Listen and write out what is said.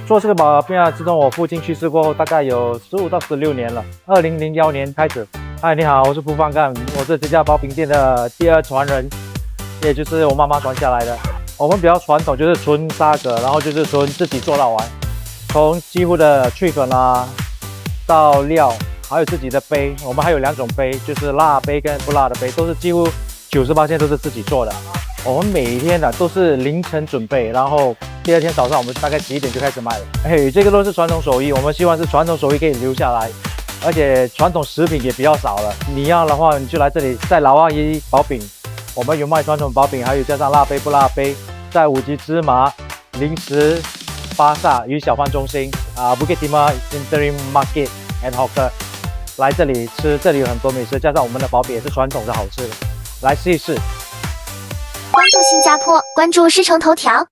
做这个保饼啊，自从我父亲去世过后，大概有15到16年了。2001年开始。嗨，你好，我是蒲方干，我是这家包饼店的第2传人，也就是我妈妈传下来的。我们比较传统，就是纯沙葛，然后就是纯自己做到完，从几乎的脆粉啊，到料，还有自己的杯，我们还有2种杯，就是辣杯跟不辣的杯，都是几乎98%都是自己做的。我们每一天呢都是凌晨准备，然后第2天早上我们大概11点就开始卖了。嘿，这个都是传统手艺，我们希望是传统手艺可以留下来，而且传统食品也比较少了。你要的话，你就来这里，在老阿姨包饼，我们有卖传统包饼，还有加上辣杯不辣杯，在5级芝麻零食巴萨与小贩中心Bukit Timah Interim Market and Hawker， 来这里吃，这里有很多美食，加上我们的包饼也是传统的好吃的，来试一试。关注新加坡，关注狮城头条。